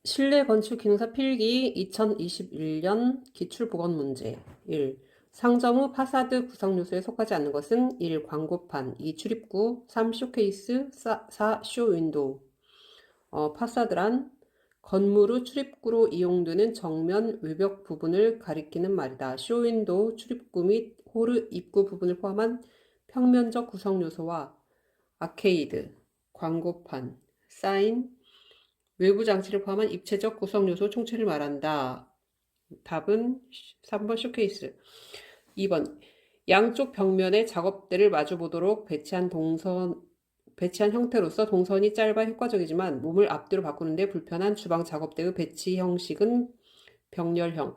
실내 건축 기능사 필기 2021년 기출보건 문제 1. 상점 후 파사드 구성 요소에 속하지 않는 것은 1. 광고판 2. 출입구 3. 쇼케이스 4. 쇼윈도우 파사드란 건물 후 출입구로 이용되는 정면 외벽 부분을 가리키는 말이다. 쇼윈도우 출입구 및 홀의 입구 부분을 포함한 평면적 구성 요소와 아케이드, 광고판, 사인, 외부 장치를 포함한 입체적 구성 요소 총체를 말한다. 답은 3번 쇼케이스. 2번 양쪽 벽면에 작업대를 마주보도록 배치한 형태로서 동선이 짧아 효과적이지만 몸을 앞뒤로 바꾸는데 불편한 주방 작업대의 배치 형식은 병렬형.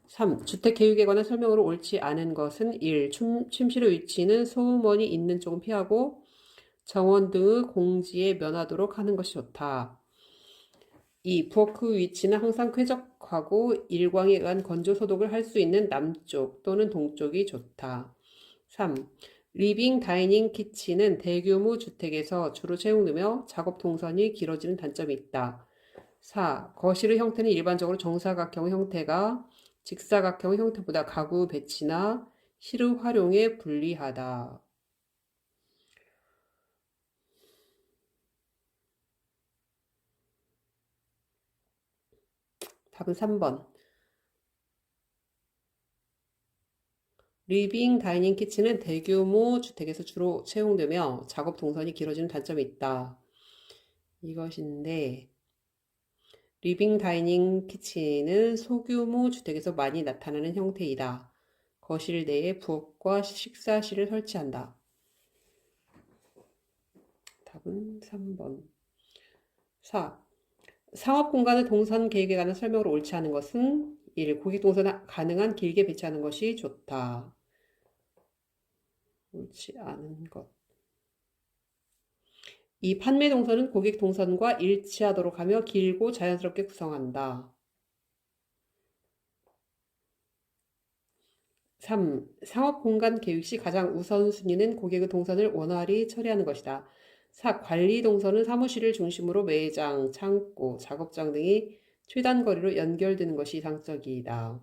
3. 주택 계획에 관한 설명으로 옳지 않은 것은 1. 침실의 위치는 소음원이 있는 쪽은 피하고 정원 등의 공지에 면하도록 하는 것이 좋다. 2. 부엌의 위치는 항상 쾌적하고 일광에 의한 건조 소독을 할 수 있는 남쪽 또는 동쪽이 좋다. 3. 리빙, 다이닝, 키친은 대규모 주택에서 주로 채용되며 작업 동선이 길어지는 단점이 있다. 4. 거실의 형태는 일반적으로 정사각형 형태가 직사각형 형태보다 가구 배치나 실의 활용에 불리하다. 답은 3번. 리빙, 다이닝, 키친은 대규모 주택에서 주로 채용되며 작업 동선이 길어지는 단점이 있다. 이것인데 리빙, 다이닝, 키친은 소규모 주택에서 많이 나타나는 형태이다. 거실 내에 부엌과 식사실을 설치한다. 답은 3번. 4. 상업 공간의 동선 계획에 관한 설명으로 옳지 않은 것은 1. 고객 동선 가능한 길게 배치하는 것이 좋다. 옳지 않은 것. 이 판매 동선은 고객 동선과 일치하도록 하며 길고 자연스럽게 구성한다. 3. 상업 공간 계획 시 가장 우선순위는 고객의 동선을 원활히 처리하는 것이다. 4. 관리 동선은 사무실을 중심으로 매장, 창고, 작업장 등이 최단 거리로 연결되는 것이 이상적이다.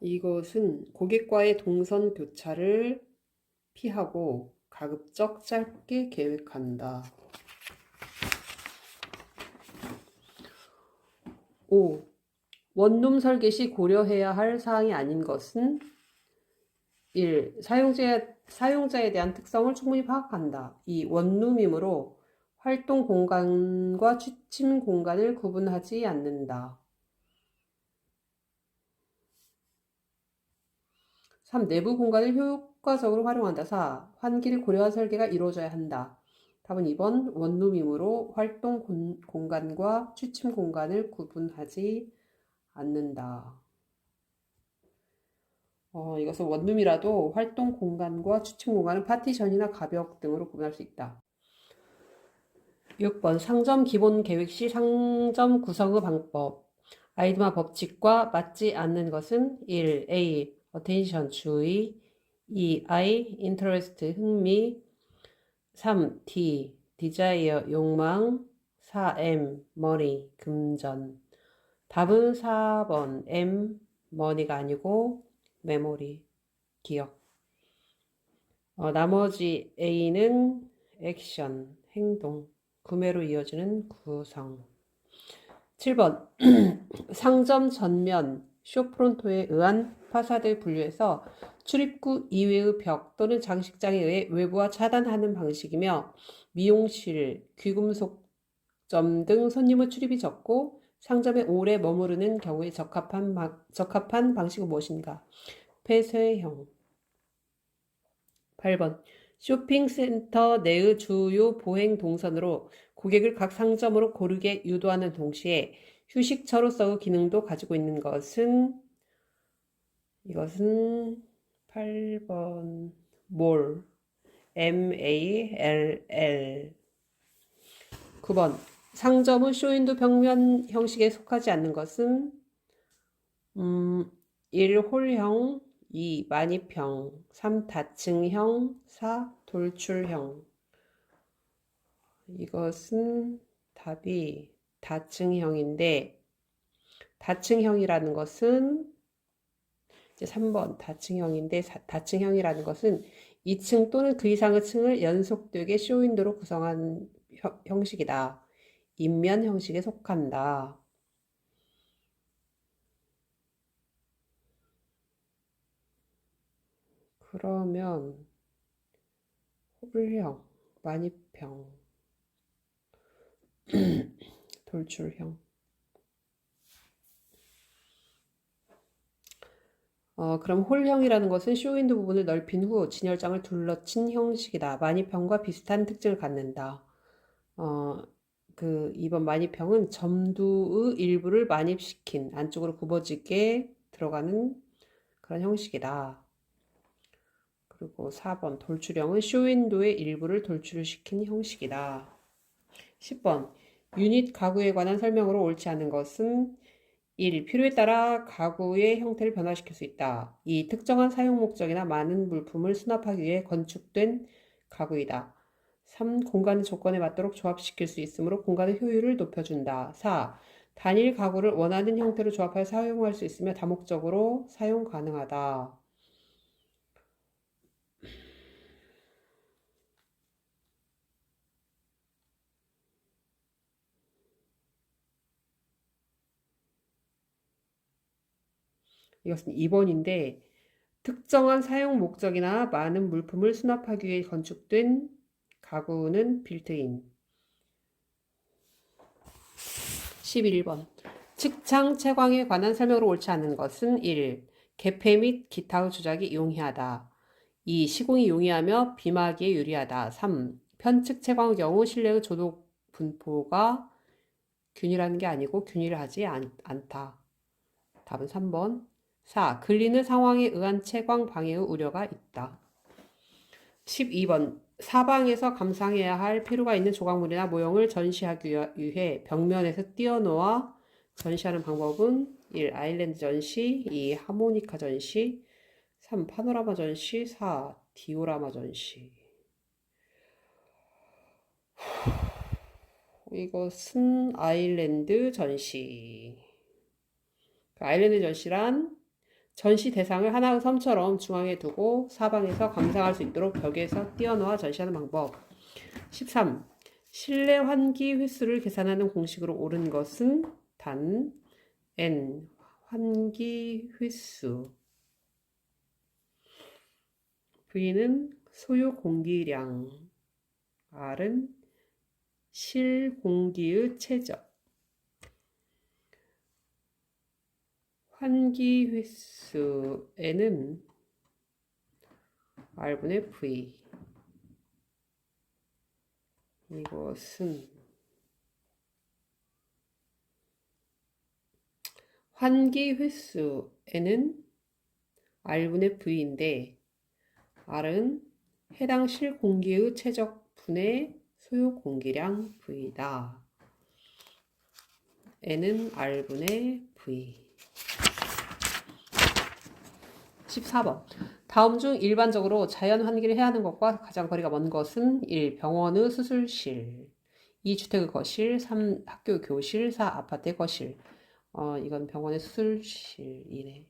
이것은 고객과의 동선 교차를 피하고 가급적 짧게 계획한다. 5. 원룸 설계 시 고려해야 할 사항이 아닌 것은 1. 사용자에 대한 특성을 충분히 파악한다. 2. 원룸이므로 활동 공간과 취침 공간을 구분하지 않는다. 3. 내부 공간을 효과적으로 활용한다. 4. 환기를 고려한 설계가 이루어져야 한다. 답은 2번 원룸이므로 활동 공간과 취침 공간을 구분하지 않는다. 이것은 원룸이라도 활동 공간과 취침 공간은 파티션이나 가벽 등으로 구분할 수 있다. 6번 상점 기본 계획 시 상점 구성의 방법. 아이디마 법칙과 맞지 않는 것은 1. A. attention 주의 2. I. interest 흥미 3. D. desire 욕망 4. M. money 금전 답은 4번 M. money가 아니고 memory 기억 나머지 A는 액션 행동 구매로 이어지는 구성 7번 상점 전면 쇼프론토에 의한 파사드를 분류해서 출입구 이외의 벽 또는 장식장에 의해 외부와 차단하는 방식이며 미용실, 귀금속점 등 손님의 출입이 적고 상점에 오래 머무르는 경우에 적합한 방식은 무엇인가? 폐쇄형 8번 쇼핑센터 내의 주요 보행 동선으로 고객을 각 상점으로 고르게 유도하는 동시에 휴식처로서의 기능도 가지고 있는 것은 이것은 8번 몰 MALL 9번 상점의 쇼윈도 벽면 형식에 속하지 않는 것은 1. 홀형 2. 만입형 3. 다층형 4. 돌출형 이것은 답이 다층형인데, 다층형이라는 것은 이제 3번 다층형인데, 다층형이라는 것은 2층 또는 그 이상의 층을 연속되게 쇼윈도로 구성한 형식이다. 인면 형식에 속한다. 그러면 홀형, 만입형, 돌출형. 그럼 홀형이라는 것은 쇼윈도 부분을 넓힌 후 진열장을 둘러친 형식이다. 만입형과 비슷한 특징을 갖는다. 어, 2번 만입형은 점두의 일부를 만입시킨 안쪽으로 굽어지게 들어가는 그런 형식이다. 그리고 4번 돌출형은 쇼윈도의 일부를 돌출시킨 형식이다. 10번 유닛 가구에 관한 설명으로 옳지 않은 것은 1. 필요에 따라 가구의 형태를 변화시킬 수 있다. 2. 특정한 사용 목적이나 많은 물품을 수납하기 위해 건축된 가구이다. 3. 공간의 조건에 맞도록 조합시킬 수 있으므로 공간의 효율을 높여준다. 4. 단일 가구를 원하는 형태로 조합하여 사용할 수 있으며 다목적으로 사용 가능하다. 이것은 2번인데 특정한 사용 목적이나 많은 물품을 수납하기 위해 건축된 가구는 빌트인. 11번 측창 채광에 관한 설명으로 옳지 않은 것은 1. 개폐 및 기타의 조작이 용이하다. 2. 시공이 용이하며 비마기에 유리하다. 3. 편측 채광의 경우 실내의 조독 분포가 균일한 게 아니고 균일하지 않다. 답은 3번. 4. 글리는 상황에 의한 채광 방해의 우려가 있다. 12번 사방에서 감상해야 할 필요가 있는 조각물이나 모형을 전시하기 위해 벽면에서 띄어놓아 전시하는 방법은 1. 아일랜드 전시 2. 하모니카 전시 3. 파노라마 전시 4. 디오라마 전시. 이것은 아일랜드 전시. 아일랜드 전시란 전시 대상을 하나의 섬처럼 중앙에 두고 사방에서 감상할 수 있도록 벽에서 띄어놓아 전시하는 방법. 13. 실내 환기 횟수를 계산하는 공식으로 옳은 것은 단 N 환기 횟수 V는 소요 공기량 R은 실공기의 최적 환기 횟수 N은 R분의 V. 이것은 환기 횟수 N은 R분의 V인데 R은 해당 실공기의 최적분의 소요 공기량 V다. N은 R분의 V. 14번. 다음 중 일반적으로 자연 환기를 해야 하는 것과 가장 거리가 먼 것은 1. 병원의 수술실 2. 주택의 거실 3. 학교 교실 4. 아파트의 거실. 이건 병원의 수술실이네.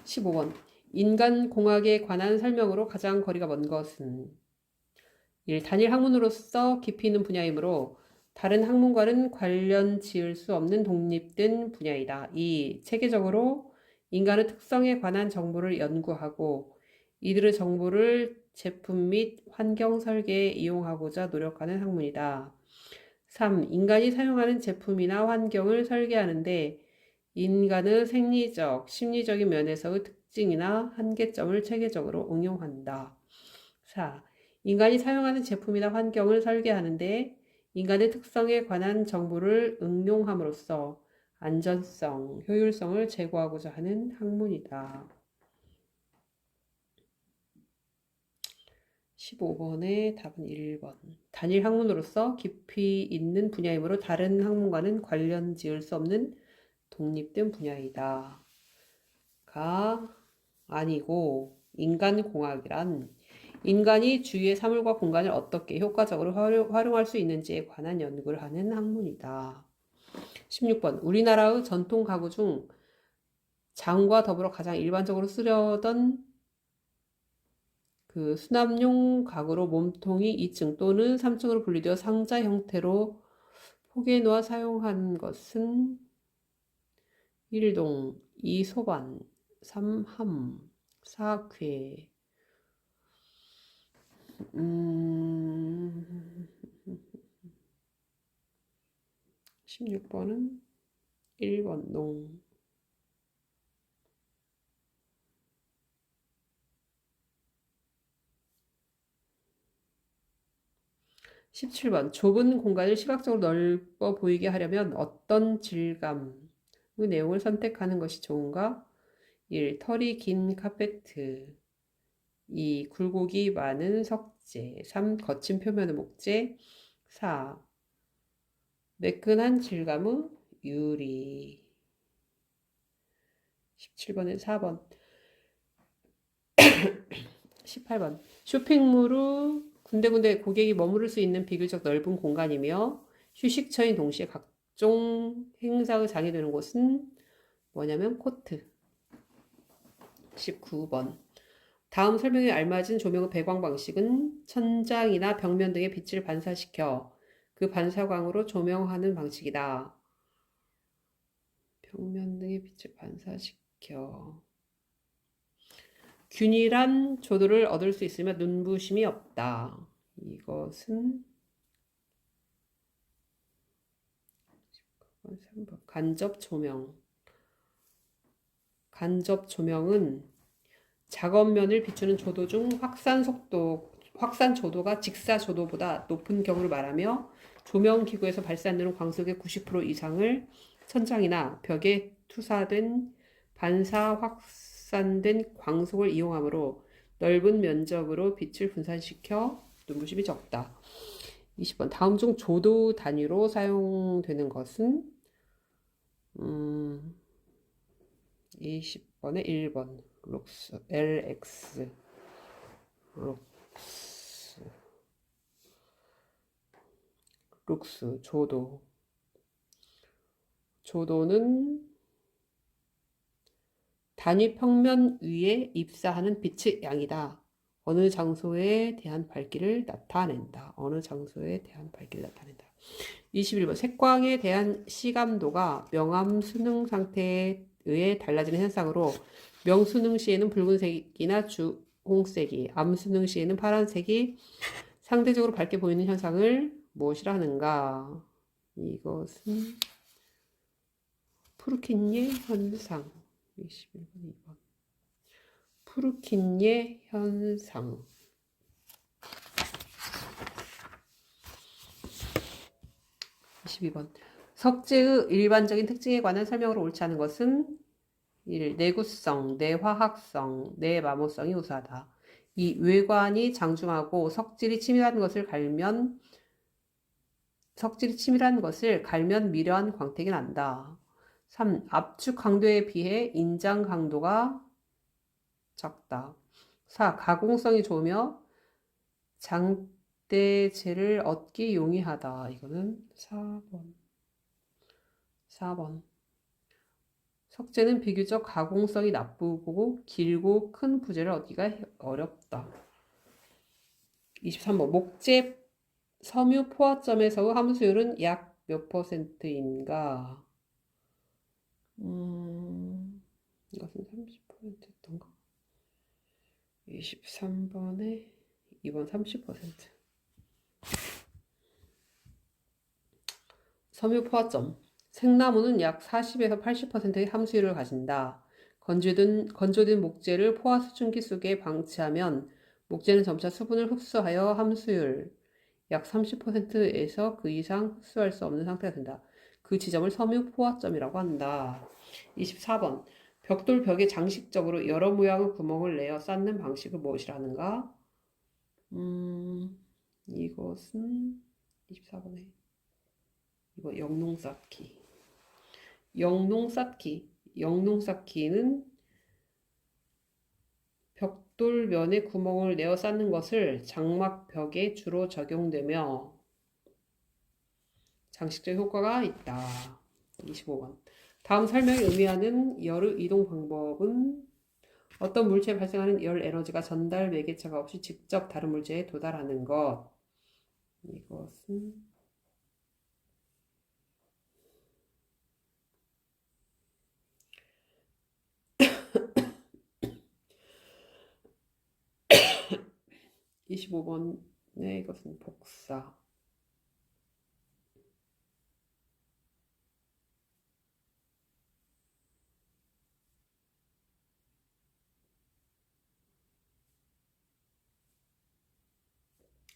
15번. 인간공학에 관한 설명으로 가장 거리가 먼 것은 1. 단일 학문으로서 깊이 있는 분야이므로 다른 학문과는 관련 지을 수 없는 독립된 분야이다. 2. 체계적으로 인간의 특성에 관한 정보를 연구하고 이들의 정보를 제품 및 환경 설계에 이용하고자 노력하는 학문이다. 3. 인간이 사용하는 제품이나 환경을 설계하는데 인간의 생리적, 심리적인 면에서의 특징이나 한계점을 체계적으로 응용한다. 4. 인간이 사용하는 제품이나 환경을 설계하는데 인간의 특성에 관한 정보를 응용함으로써 안전성, 효율성을 제고하고자 하는 학문이다. 15번의 답은 1번. 단일 학문으로서 깊이 있는 분야이므로 다른 학문과는 관련 지을 수 없는 독립된 분야이다. 가 아니고 인간공학이란 인간이 주위의 사물과 공간을 어떻게 효과적으로 활용할 수 있는지에 관한 연구를 하는 학문이다. 16번 우리나라의 전통 가구 중 장과 더불어 가장 일반적으로 쓰려던 그 수납용 가구로 몸통이 2층 또는 3층으로 분리되어 상자 형태로 포개해 놓아 사용한 것은 1동, 2 소반, 3 함, 4 궤. 16번은 1번 농. 17번 좁은 공간을 시각적으로 넓어 보이게 하려면 어떤 질감의 내용을 선택하는 것이 좋은가? 1. 털이 긴 카페트 2. 굴곡이 많은 석재 3. 거친 표면의 목재 4. 매끈한 질감의 유리 17번은 4번 18번 쇼핑몰은 군데군데 고객이 머무를 수 있는 비교적 넓은 공간이며 휴식처인 동시에 각종 행사의 장이 되는 곳은 뭐냐면 코트 19번 다음 설명에 알맞은 조명의 배광 방식은 천장이나 벽면 등의 빛을 반사시켜 그 반사광으로 조명하는 방식이다. 벽면 등의 빛을 반사시켜 균일한 조도를 얻을 수 있으며 눈부심이 없다. 이것은 3번 간접 조명. 간접 조명은 작업면을 비추는 조도 중 확산 조도가 직사 조도보다 높은 경우를 말하며 조명 기구에서 발산되는 광속의 90% 이상을 천장이나 벽에 투사된 반사 확산된 광속을 이용하므로 넓은 면적으로 빛을 분산시켜 눈부심이 적다. 20번 다음 중 조도 단위로 사용되는 것은 20번에 1번 룩스 LX 룩스 조도는 단위 평면 위에 입사하는 빛의 양이다. 어느 장소에 대한 밝기를 나타낸다. 어느 장소에 대한 밝기를 나타낸다. 21번 색광에 대한 시감도가 명암 수능 상태에 의해 달라지는 현상으로 명수능 시에는 붉은색이나 주홍색이, 암수능 시에는 파란색이 상대적으로 밝게 보이는 현상을 무엇이라 하는가? 이것은 푸르킨예 현상. 21번, 2번. 푸르킨예 현상. 22번. 석재의 일반적인 특징에 관한 설명으로 옳지 않은 것은 1. 내구성, 내화학성, 내마모성이 우수하다. 2. 외관이 장중하고 석질이 치밀한 것을 갈면 미려한 광택이 난다. 3. 압축 강도에 비해 인장 강도가 작다. 4. 가공성이 좋으며 장대재를 얻기 용이하다. 이거는 4번. 석재는 비교적 가공성이 나쁘고 길고 큰 부재를 얻기가 어렵다. 23번 목재 섬유 포화점에서의 함수율은 약 몇 %인가? 이것은 30%였던가? 23번에 2번 30%. 섬유 포화점. 생나무는 약 40에서 80%의 함수율을 가진다. 건조된 목재를 포화 수증기 속에 방치하면 목재는 점차 수분을 흡수하여 함수율 약 30%에서 그 이상 흡수할 수 없는 상태가 된다. 그 지점을 섬유 포화점이라고 한다. 24번 벽돌 벽에 장식적으로 여러 모양의 구멍을 내어 쌓는 방식을 무엇이라 하는가? 이것은 24번에 이거 영농쌓기. 영농쌓기는 벽돌면에 구멍을 내어 쌓는 것을 장막벽에 주로 적용되며 장식적 효과가 있다. 25번. 다음 설명이 의미하는 열의 이동 방법은 어떤 물체에 발생하는 열 에너지가 전달 매개체가 없이 직접 다른 물체에 도달하는 것. 이것은 25번에 이것은 복사.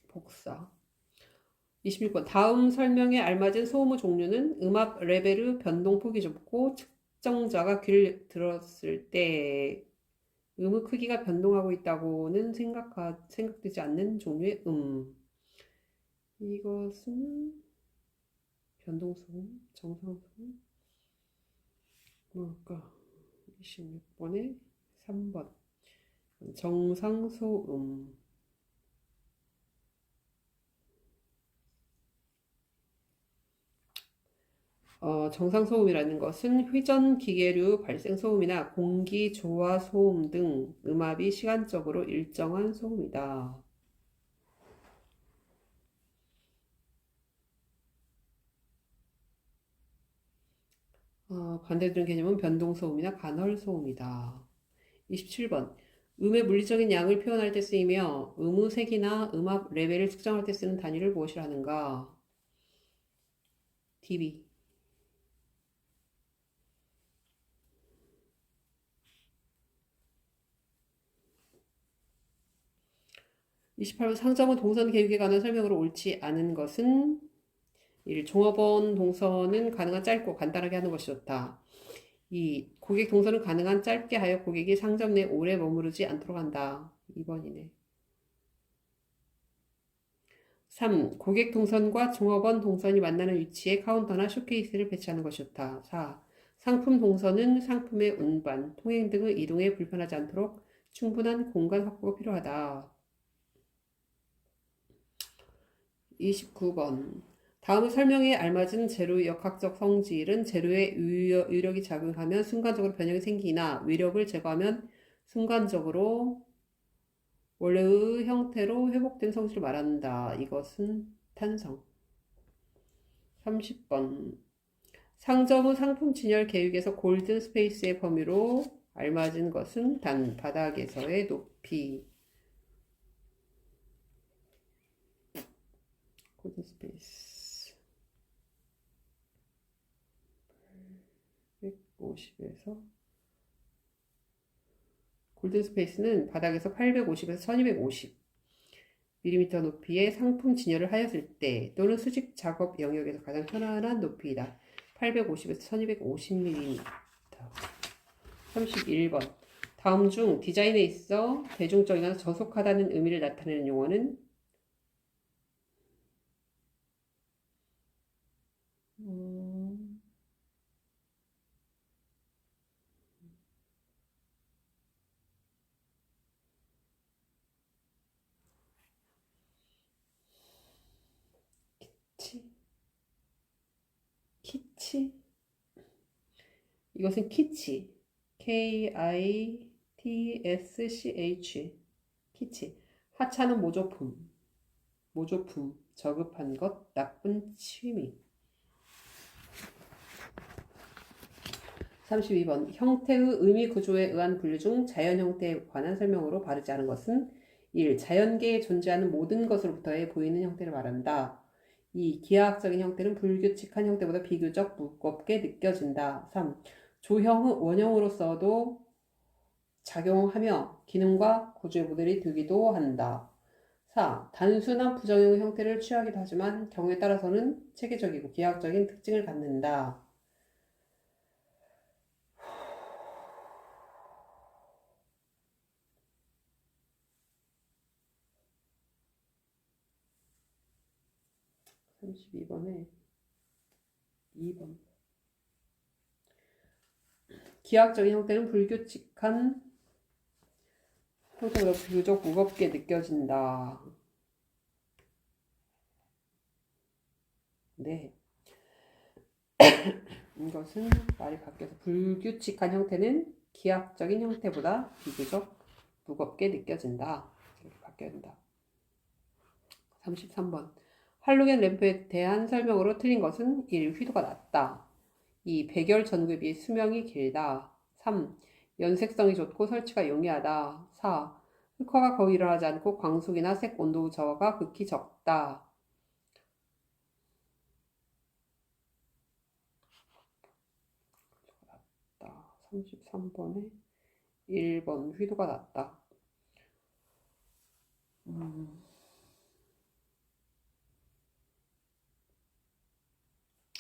복사. 26번. 다음 설명에 알맞은 소음의 종류는 음압 레벨의 변동폭이 좁고 측정자가 귀를 들었을 때 음의 크기가 변동하고 있다고는 생각되지 않는 종류의 이것은 변동소음, 정상소음, 뭘까? 26번에 3번. 정상소음. 정상소음이라는 것은 회전기계류 발생소음이나 공기조화소음 등 음압이 시간적으로 일정한 소음이다. 반대로 된 개념은 변동소음이나 간헐소음이다. 27번. 음의 물리적인 양을 표현할 때 쓰이며 음의 색이나 음압 레벨을 측정할 때 쓰는 단위를 무엇이라 하는가? dB. 28번. 상점은 동선 계획에 관한 설명으로 옳지 않은 것은 1. 종업원 동선은 가능한 짧고 간단하게 하는 것이 좋다. 2. 고객 동선은 가능한 짧게 하여 고객이 상점 내 오래 머무르지 않도록 한다. 2번이네. 3. 고객 동선과 종업원 동선이 만나는 위치에 카운터나 쇼케이스를 배치하는 것이 좋다. 4. 상품 동선은 상품의 운반, 통행 등의 이동에 불편하지 않도록 충분한 공간 확보가 필요하다. 29번. 다음의 설명에 알맞은 재료의 역학적 성질은 재료의 위력이 작용하면 순간적으로 변형이 생기나 위력을 제거하면 순간적으로 원래의 형태로 회복된 성질을 말한다. 이것은 탄성. 30번. 상점의 상품 진열 계획에서 골든 스페이스의 범위로 알맞은 것은 단 바닥에서의 높이. 골든 스페이스 150에서 골든 스페이스는 바닥에서 850에서 1250 mm 높이의 상품 진열을 하였을 때 또는 수직 작업 영역에서 가장 편안한 높이이다. 850에서 1250mm. 31번. 다음 중 디자인에 있어 대중적이거나 저속하다는 의미를 나타내는 용어는 키치? 키치? 이것은 키치. KITSCH. 키치. 하찮은 모조품, 저급한 것, 나쁜 취미. 32번. 형태의 의미 구조에 의한 분류 중 자연 형태에 관한 설명으로 바르지 않은 것은 1. 자연계에 존재하는 모든 것으로부터의 보이는 형태를 말한다. 2. 기하학적인 형태는 불규칙한 형태보다 비교적 무겁게 느껴진다. 3. 조형의 원형으로서도 작용하며 기능과 구조의 모델이 되기도 한다. 4. 단순한 부정형의 형태를 취하기도 하지만 경우에 따라서는 체계적이고 기하학적인 특징을 갖는다. 32번에 2번. 기하학적인 형태는 불규칙한 형태보다 비교적 무겁게 느껴진다. 네. 이것은 말이 바뀌어서 불규칙한 형태는 기하학적인 형태보다 비교적 무겁게 느껴진다. 이렇게 바뀌어야 된다. 33번. 할로겐 램프에 대한 설명으로 틀린 것은 1. 휘도가 낮다. 2. 백열 전구에 비해 수명이 길다. 3. 연색성이 좋고 설치가 용이하다. 4. 흑화가 거의 일어나지 않고 광속이나 색 온도 저하가 극히 적다. 33번에 1번 휘도가 낮다.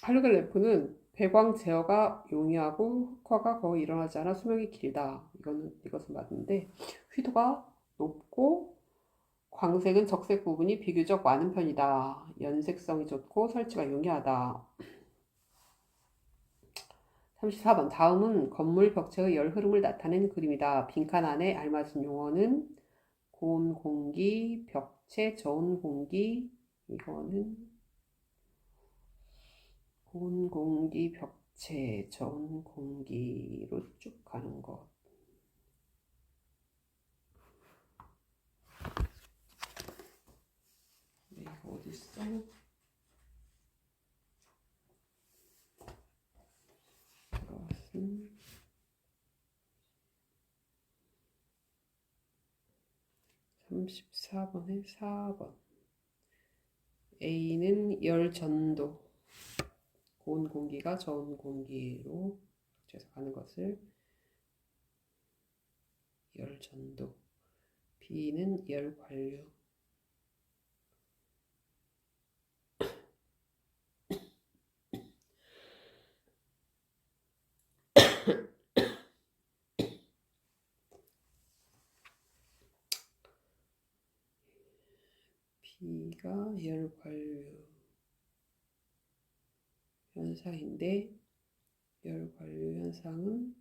할로겐 램프는 배광 제어가 용이하고 흑화가 거의 일어나지 않아 수명이 길다. 이것은 맞는데 휘도가 높고 광색은 적색 부분이 비교적 많은 편이다. 연색성이 좋고 설치가 용이하다. 34번. 다음은 건물 벽체의 열 흐름을 나타낸 그림이다. 빈칸 안에 알맞은 용어는 고온 공기, 벽체, 저온 공기. 이거는 고온 공기, 벽체, 저온 공기로 쭉 가는 것. 네, 이거 어디 있어? 이것은 34번에 4번. A는 열 전도. 고온 공기가 저온 공기로 벽체에서 가는 것을 열 전도. B는 열 관류. B가 열 관류 현상인데 열 관류 현상은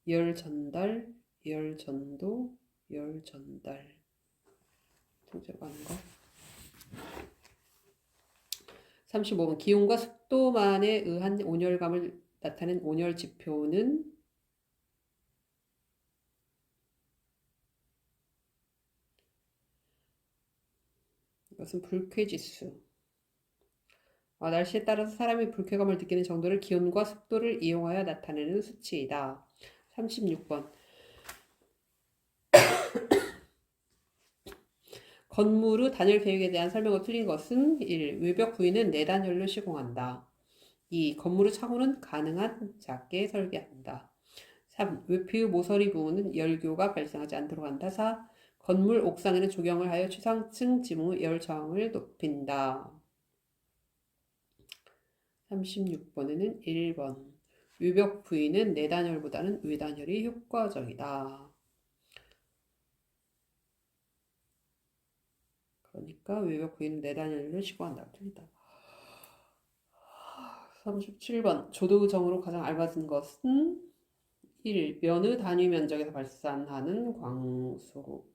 열 전달, 열 전도, 열 전달 통째로 가는 거. 35번. 기온과 습도만에 의한 온열감을 나타낸 온열 지표는 이것은 불쾌지수. 날씨에 따라서 사람이 불쾌감을 느끼는 정도를 기온과 습도를 이용하여 나타내는 수치이다. 36번. 건물의 단열 계획에 대한 설명을 틀린 것은 1. 외벽 부위는 내단열로 시공한다. 2. 건물의 창호는 가능한 작게 설계한다. 3. 외피의 모서리 부분은 열교가 발생하지 않도록 한다. 4. 건물 옥상에는 조경을 하여 최상층 지붕의 열 저항을 높인다. 36번에는 1번. 외벽 부위는 내단열보다는 외단열이 효과적이다. 그러니까 외벽 부위는 내단열로 시공한다. 틀리다. 37번. 조도정으로 가장 알맞은 것은 1. 면의 단위 면적에서 발산하는 광속인데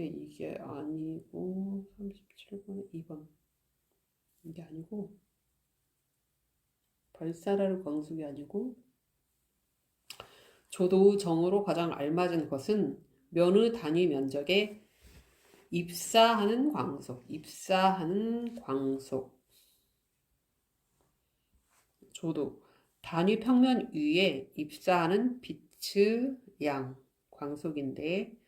이게 아니고 37번 2번 이게 아니고 발사라는 광속이 아니고 조도정으로 가장 알맞은 것은 면의 단위 면적에 입사하는 광속 조도 단위 평면 위에 입사하는 빛의 양 광속인데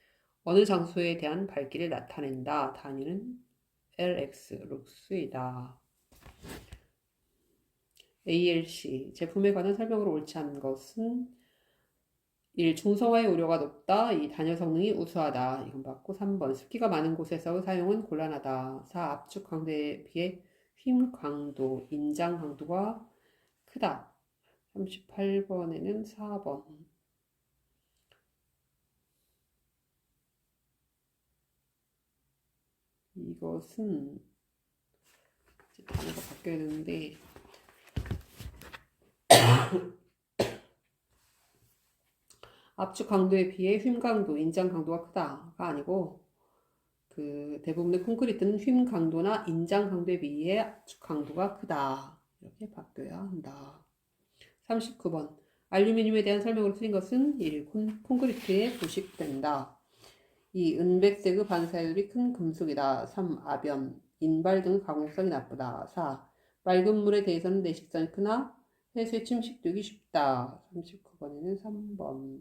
어느 장소에 대한 밝기를 나타낸다. 단위는 LX 룩스이다. ALC 제품에 관한 설명으로 옳지 않은 것은 1. 중성화의 우려가 높다. 2. 단열 성능이 우수하다. 이건 맞고 3번. 습기가 많은 곳에서의 사용은 곤란하다. 4. 압축 강도에 비해 휨 강도, 인장 강도가 크다. 38번에는 4번. 이것은 단어가 바뀌어야 되는데 압축 강도에 비해 휨 강도, 인장 강도가 크다가 아니고 그 대부분의 콘크리트는 휨 강도나 인장 강도에 비해 압축 강도가 크다. 이렇게 바뀌어야 한다. 39번. 알루미늄에 대한 설명으로 틀린 것은 1. 콘크리트에 부식된다. 2. 은백색의 반사율이 큰 금속이다. 3. 아변, 인발 등 가공성이 나쁘다. 4. 맑은 물에 대해서는 내식성이 크나 해수에 침식되기 쉽다. 39번에는 3번.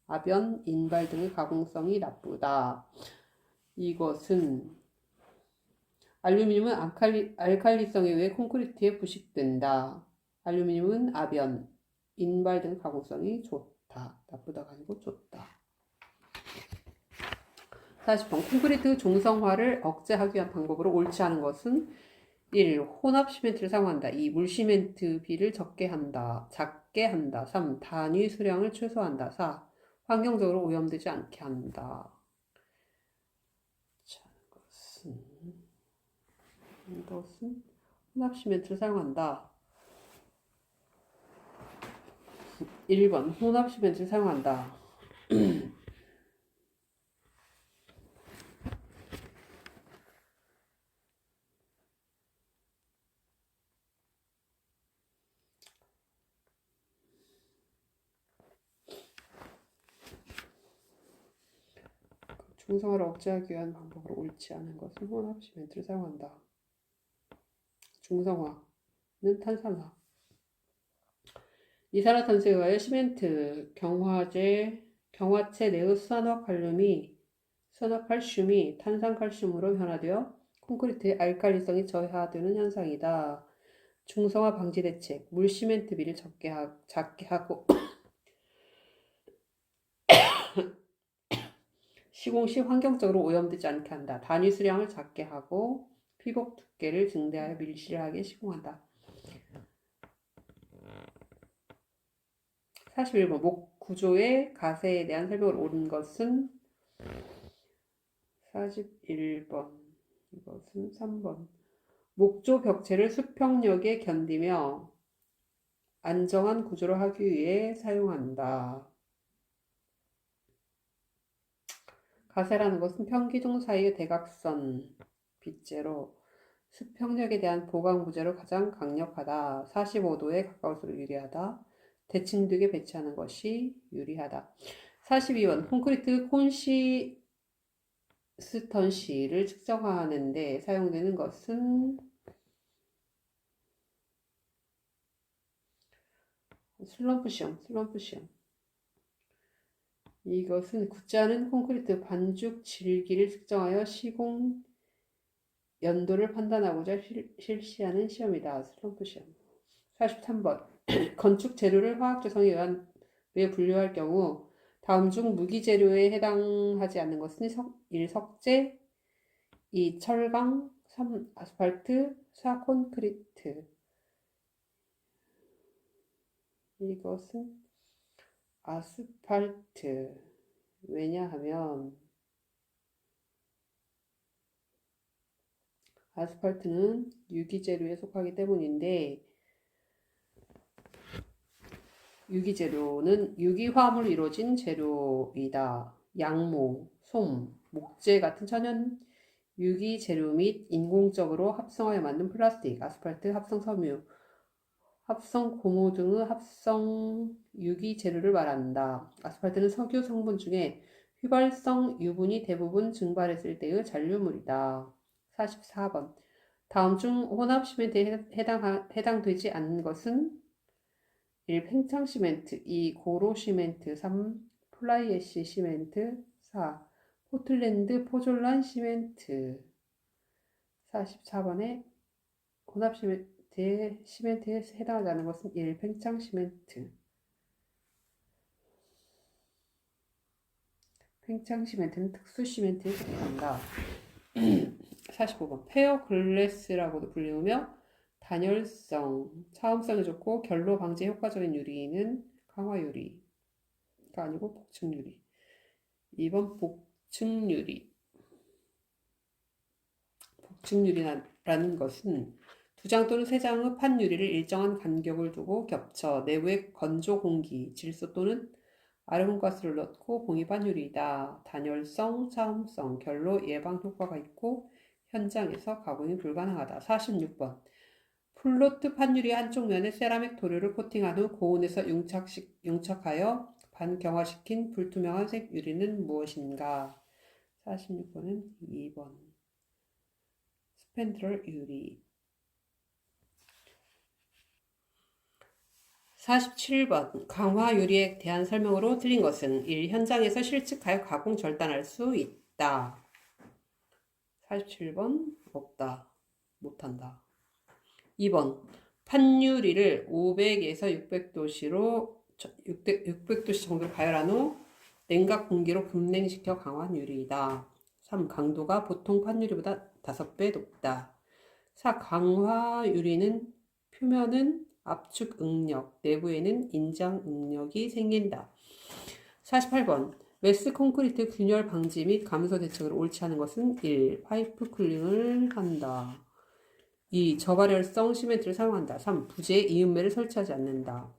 아변, 인발 등의 가공성이 나쁘다. 이것은 알루미늄은 알칼리성에 의해 콘크리트에 부식된다. 알루미늄은 아변, 인발 등 가공성이 좋다. 나쁘다가 아니고 좋다. 40번. 콘크리트 종성화를 억제하기 위한 방법으로 옳지 않은 것은 1. 혼합 시멘트를 사용한다. 2. 물시멘트 비를 작게 한다. 3. 단위 수량을 최소화한다. 4. 환경적으로 오염되지 않게 한다. 자, 이것은 혼합 시멘트를 사용한다. 1번. 혼합 시멘트를 사용한다. 중성화를 억제하기 위한 방법으로 옳지 않은 것은 혼합 시멘트를 사용한다. 중성화는 탄산화. 이산화탄소에 의하여 시멘트, 경화체 내의 수산화칼슘이 탄산칼슘으로 변화되어 콘크리트의 알칼리성이 저하되는 현상이다. 중성화 방지 대책, 물시멘트 비를 작게 하고 시공 시 환경적으로 오염되지 않게 한다. 단위 수량을 작게 하고 피복 두께를 증대하여 밀실하게 시공한다. 41번. 목 구조의 가세에 대한 설명을 옳은 것은 41번. 이것은 3번. 목조 벽체를 수평력에 견디며 안정한 구조로 하기 위해 사용한다. 가세라는 것은 평기둥 사이의 대각선 빗재로 수평력에 대한 보강 부재로 가장 강력하다. 45도에 가까울수록 유리하다. 대칭되게 배치하는 것이 유리하다. 42번. 콘크리트 콘시스턴시를 측정하는 데 사용되는 것은 슬럼프 시험. 이것은 굳지 않은 콘크리트 반죽 질기를 측정하여 시공 연도를 판단하고자 실시하는 시험이다. 슬럼프 시험. 43번. 건축 재료를 화학조성에 의해 분류할 경우 다음 중 무기 재료에 해당하지 않는 것은 1. 석재, 2. 철강, 3. 아스팔트, 4. 콘크리트. 이것은 아스팔트. 왜냐하면 아스팔트는 유기재료에 속하기 때문인데 유기재료는 유기화합으로 이루어진 재료이다. 양모, 솜, 목재 같은 천연 유기재료 및 인공적으로 합성하여 만든 플라스틱, 아스팔트, 합성 섬유, 합성 고무 등의 합성 유기재료를 말한다. 아스팔트는 석유 성분 중에 휘발성 유분이 대부분 증발했을 때의 잔류물이다. 44번. 다음 중 혼합 시멘트에 해당되지 않는 것은 1. 팽창 시멘트, 2. 고로 시멘트, 3. 플라이애쉬 시멘트, 4. 포틀랜드 포졸란 시멘트. 44번에 혼합 시멘트에 해당하지 않는 것은 1. 팽창 시멘트. 팽창 시멘트는 특수 시멘트에 속한다. 45번. 페어 글래스라고도 불리우며 단열성, 차음성이 좋고 결로 방지에 효과적인 유리는 강화유리가 아니고 복층유리. 2번 복층유리. 복층유리라는 것은 두 장 또는 세 장의 판 유리를 일정한 간격을 두고 겹쳐 내부에 건조 공기, 질소 또는 아르곤가스를 넣고 공입한 유리이다. 단열성, 차음성, 결로 예방 효과가 있고 현장에서 가공이 불가능하다. 46번. 플로트 판유리 한쪽 면에 세라믹 도료를 코팅한 후 고온에서 융착하여 반경화시킨 불투명한 색 유리는 무엇인가? 46번은 2번. 스펜드럴 유리. 47번. 강화 유리에 대한 설명으로 틀린 것은 1. 현장에서 실측하여 가공 절단할 수 있다. 47번. 없다. 못한다. 2번. 판유리를 500에서 600도씨 정도로 가열한 후 냉각 공기로 급냉시켜 강화한 유리이다. 3. 강도가 보통 판유리보다 5배 높다. 4. 강화 유리는 표면은 압축 응력, 내부에는 인장 응력이 생긴다. 48번. 메스 콘크리트 균열 방지 및 감소 대책으로 옳지 않은 것은 1. 파이프 쿨링을 한다. 2. 저발열성 시멘트를 사용한다. 3. 부재에 이음매를 설치하지 않는다.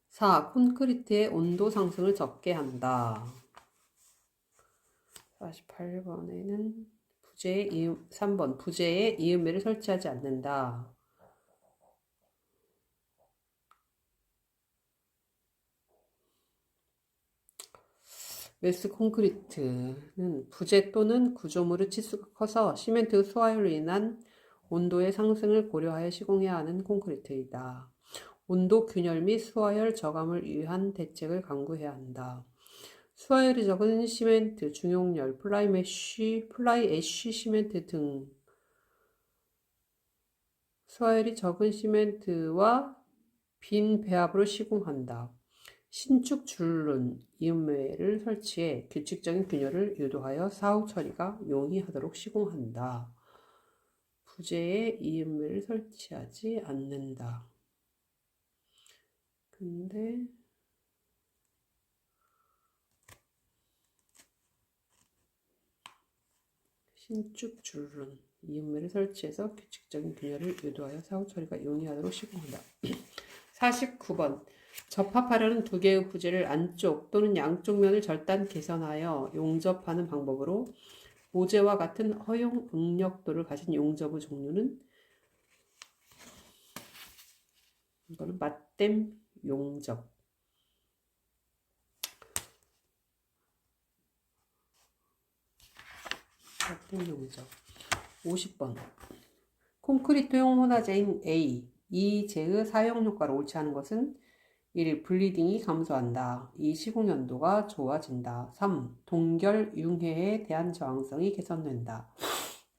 4. 콘크리트의 온도 상승을 적게 한다. 48번에는 3번 부재에 이음매를 설치하지 않는다. 메스 콘크리트는 부재 또는 구조물의 치수가 커서 시멘트 수화율로 인한 온도의 상승을 고려하여 시공해야 하는 콘크리트이다. 온도 균열 및 수화열 저감을 위한 대책을 강구해야 한다. 수화열이 적은 시멘트, 중용열, 플라이애쉬 시멘트 등 수화열이 적은 시멘트와 빈 배합으로 시공한다. 신축 줄눈, 이음매를 설치해 규칙적인 균열을 유도하여 사후 처리가 용이하도록 시공한다. 부재에 이음매를 설치하지 않는다. 근데 신축 줄눈, 이음매를 설치해서 규칙적인 균열을 유도하여 사후 처리가 용이하도록 시공한다. 49번. 접합하려는 두 개의 부재를 안쪽 또는 양쪽 면을 절단 개선하여 용접하는 방법으로 모재와 같은 허용 응력도를 가진 용접의 종류는 이거는 맞댐 용접. 맞댐 용접. 50번. 콘크리트용 혼화제인 A. 이 제의 사용 효과로 옳지 않은 것은 1. 블리딩이 감소한다. 2. 시공 연도가 좋아진다. 3. 동결 융해에 대한 저항성이 개선된다.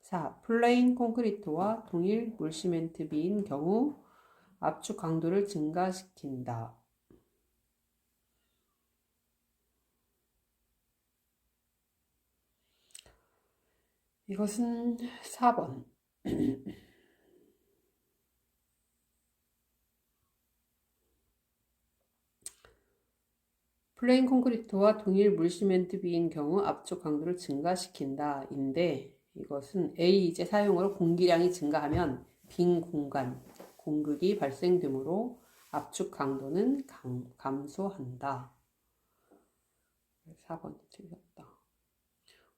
4. 플레인 콘크리트와 동일 물시멘트 비인 경우 압축 강도를 증가시킨다. 이것은 4번. 플레인 콘크리트와 동일 물시멘트 비인 경우 압축 강도를 증가시킨다. 인데 이것은 A이제 사용으로 공기량이 증가하면 빈 공간, 공극이 발생되므로 압축 강도는 감소한다. 4번이 틀렸다.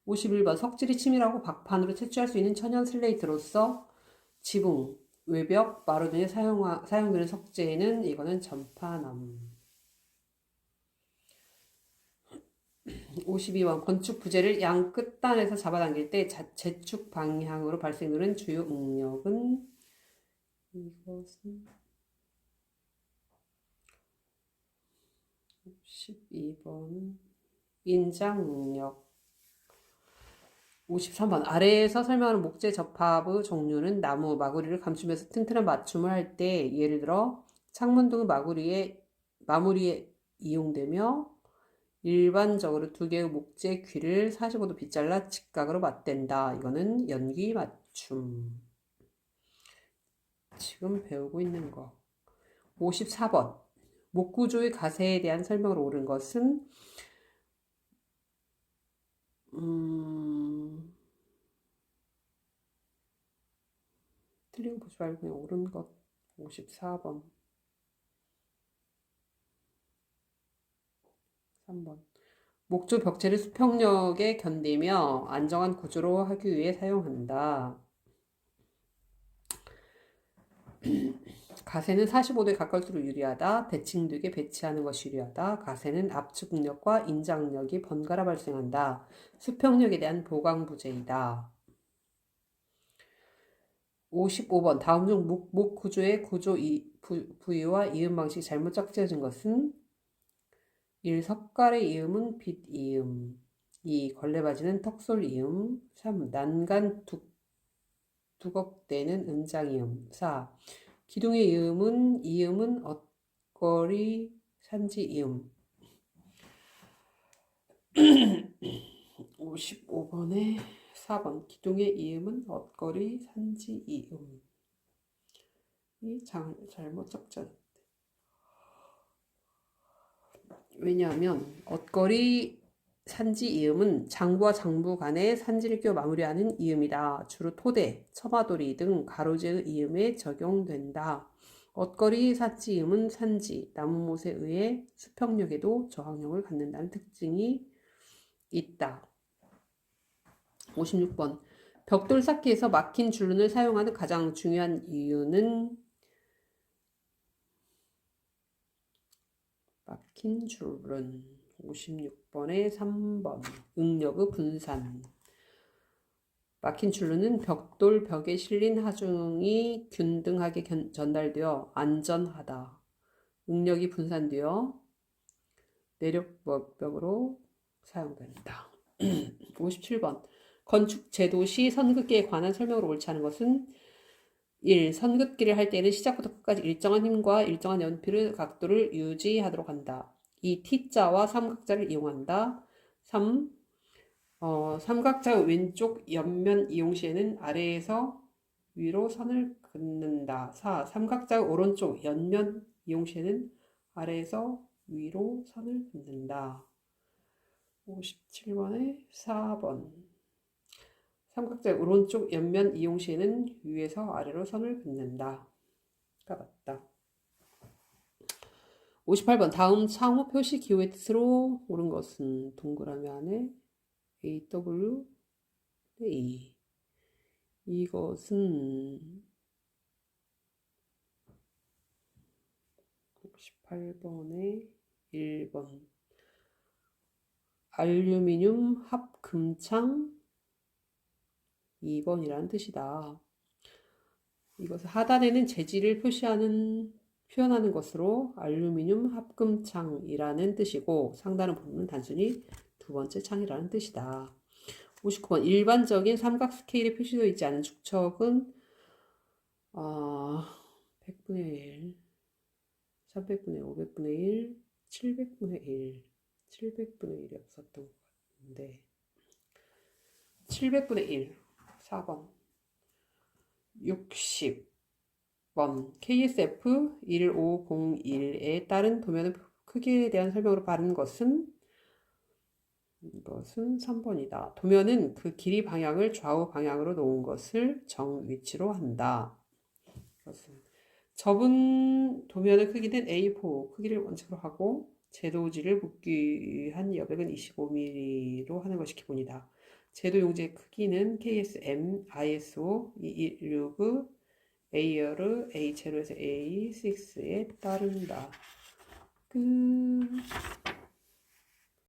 51번. 석질이 치밀하고 박판으로 채취할 수 있는 천연 슬레이트로서 지붕, 외벽, 마루 등에 사용되는 석재에는 이거는 전파남. 52번. 건축 부재를 양 끝단에서 잡아당길 때 재축 방향으로 발생되는 주요 응력은 이것은 12번 인장 응력. 53번. 아래에서 설명하는 목재 접합의 종류는 나무, 마구리를 감추면서 튼튼한 맞춤을 할 때 예를 들어 창문 등의 마무리에 이용되며 일반적으로 두 개의 목재 귀를 45도 빗잘라 직각으로 맞댄다. 이거는 연기 맞춤. 지금 배우고 있는 거. 54번. 목구조의 가세에 대한 설명으로 옳은 것은 틀린 거 보지 말고 그냥 옳은 것. 54번. 3번. 목조 벽체를 수평력에 견디며 안정한 구조로 하기 위해 사용한다. 가세는 45도에 가까울수록 유리하다. 대칭되게 배치하는 것이 유리하다. 가세는 압축력과 인장력이 번갈아 발생한다. 수평력에 대한 보강부재이다. 55번. 다음 중 목 구조의 부위와 이음 방식이 잘못 짝지어진 것은 1. 석갈의 이음은 빗이음. 2. 걸레바지는 턱솔이음. 3. 난간 두걱대는 은장이음. 4. 기둥의 이음은 엇거리 산지이음. 55번에 4번. 기둥의 이음은 엇거리 산지이음. 이 잘못 적자. 왜냐하면 엇거리 산지 이음은 장부와 장부 간의 산지를 끼워 마무리하는 이음이다. 주로 토대, 처마돌이 등 가로제의 이음에 적용된다. 엇거리 산지 이음은 산지, 나무못에 의해 수평력에도 저항력을 갖는다는 특징이 있다. 56번. 벽돌 쌓기에서 막힌 줄눈을 사용하는 가장 중요한 이유는 막힌 줄은 56번에 3번 응력의 분산. 막힌 줄눈은 벽돌 벽에 실린 하중이 균등하게 전달되어 안전하다. 응력이 분산되어 내력벽으로 사용된다. 57번 건축 제도 시 선긋기에 관한 설명으로 옳지 않은 것은 1. 선긋기를 할 때는 시작부터 끝까지 일정한 힘과 일정한 연필의 각도를 유지하도록 한다. 2. T자와 삼각자를 이용한다. 3. 삼각자 왼쪽 옆면 이용 시에는 아래에서 위로 선을 긋는다. 4. 삼각자 오른쪽 옆면 이용 시에는 아래에서 위로 선을 긋는다. 57번에 4번. 삼각자의 오른쪽 옆면 이용 시에는 위에서 아래로 선을 긋는다. 가 맞다. 58번. 다음 상호 표시 기호의 뜻으로 옳은 것은 동그라미 안에 AW, A. 이것은 68번에 1번. 알루미늄 합금창 2번이라는 뜻이다. 이것은 하단에는 재질을 표현하는 것으로 알루미늄 합금창이라는 뜻이고 상단의 부분은 단순히 두 번째 창이라는 뜻이다. 59번. 일반적인 삼각 스케일에 표시되어 있지 않은 축척은 100분의 1, 300분의 500분의 1, 700분의 1, 700분의 1이 없었던 것 같은데 700분의 1, 4번. 60번. KSF 1501에 따른 도면의 크기에 대한 설명으로 바른 것은 이것은 3번이다. 도면은 그 길이 방향을 좌우 방향으로 놓은 것을 정위치로 한다. 이것은 접은 도면의 크기는 A4 크기를 원칙으로 하고 제도지를 묶기 위한 여백은 25mm로 하는 것이 기본이다. 제도 용지의 크기는 KSM, ISO 216, AR, A0에서 A6에 따른다.